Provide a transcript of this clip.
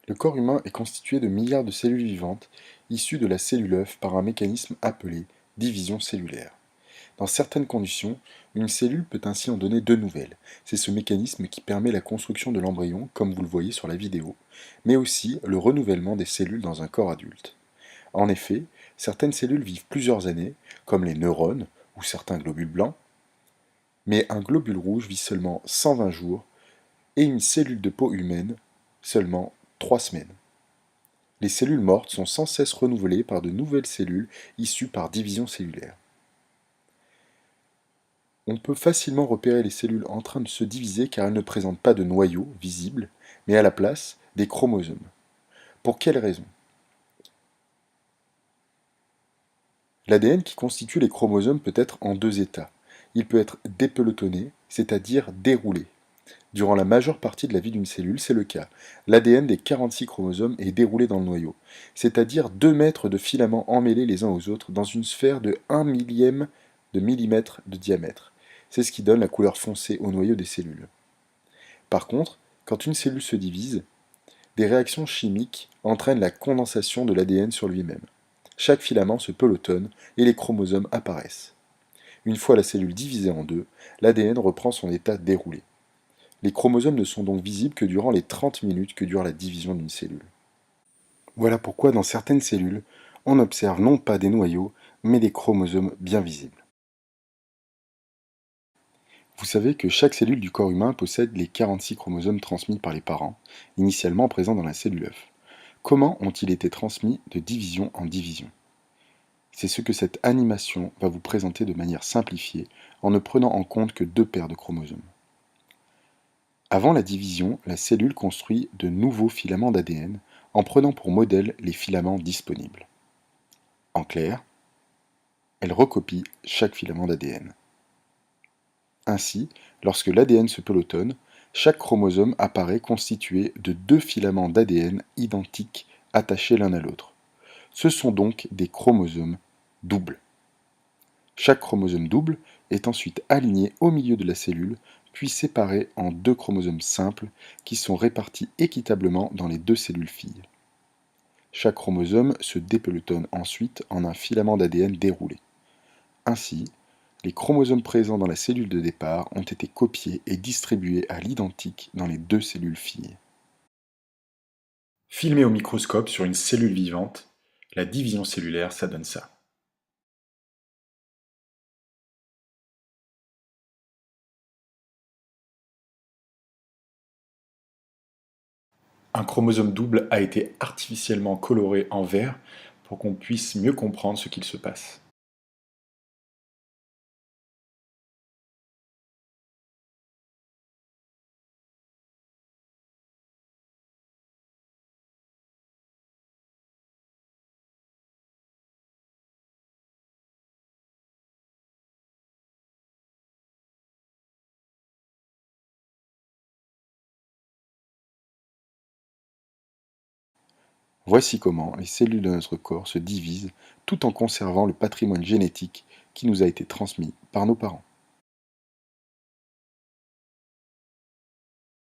Le corps humain est constitué de milliards de cellules vivantes issues de la cellule œuf par un mécanisme appelé division cellulaire. Dans certaines conditions, une cellule peut ainsi en donner deux nouvelles. C'est ce mécanisme qui permet la construction de l'embryon, comme vous le voyez sur la vidéo, mais aussi le renouvellement des cellules dans un corps adulte. En effet, certaines cellules vivent plusieurs années, comme les neurones ou certains globules blancs, mais un globule rouge vit seulement 120 jours et une cellule de peau humaine seulement 3 semaines. Les cellules mortes sont sans cesse renouvelées par de nouvelles cellules issues par division cellulaire. On peut facilement repérer les cellules en train de se diviser car elles ne présentent pas de noyau visible, mais à la place des chromosomes. Pour quelle raison? L'ADN qui constitue les chromosomes peut être en deux états. Il peut être dépelotonné, c'est-à-dire déroulé. Durant la majeure partie de la vie d'une cellule, c'est le cas. L'ADN des 46 chromosomes est déroulé dans le noyau, c'est-à-dire 2 mètres de filaments emmêlés les uns aux autres dans une sphère de 1 millième de millimètre de diamètre. C'est ce qui donne la couleur foncée au noyau des cellules. Par contre, quand une cellule se divise, des réactions chimiques entraînent la condensation de l'ADN sur lui-même. Chaque filament se pelotonne et les chromosomes apparaissent. Une fois la cellule divisée en deux, l'ADN reprend son état déroulé. Les chromosomes ne sont donc visibles que durant les 30 minutes que dure la division d'une cellule. Voilà pourquoi dans certaines cellules, on observe non pas des noyaux, mais des chromosomes bien visibles. Vous savez que chaque cellule du corps humain possède les 46 chromosomes transmis par les parents, initialement présents dans la cellule œuf. Comment ont-ils été transmis de division en division? C'est ce que cette animation va vous présenter de manière simplifiée en ne prenant en compte que deux paires de chromosomes. Avant la division, la cellule construit de nouveaux filaments d'ADN en prenant pour modèle les filaments disponibles. En clair, elle recopie chaque filament d'ADN. Ainsi, lorsque l'ADN se pelotonne, chaque chromosome apparaît constitué de deux filaments d'ADN identiques attachés l'un à l'autre. Ce sont donc des chromosomes doubles. Chaque chromosome double est ensuite aligné au milieu de la cellule, puis séparé en deux chromosomes simples qui sont répartis équitablement dans les deux cellules filles. Chaque chromosome se dépelotonne ensuite en un filament d'ADN déroulé. Ainsi, les chromosomes présents dans la cellule de départ ont été copiés et distribués à l'identique dans les deux cellules filles. Filmé au microscope sur une cellule vivante, la division cellulaire, ça donne ça. Un chromosome double a été artificiellement coloré en vert pour qu'on puisse mieux comprendre ce qu'il se passe. Voici comment les cellules de notre corps se divisent tout en conservant le patrimoine génétique qui nous a été transmis par nos parents.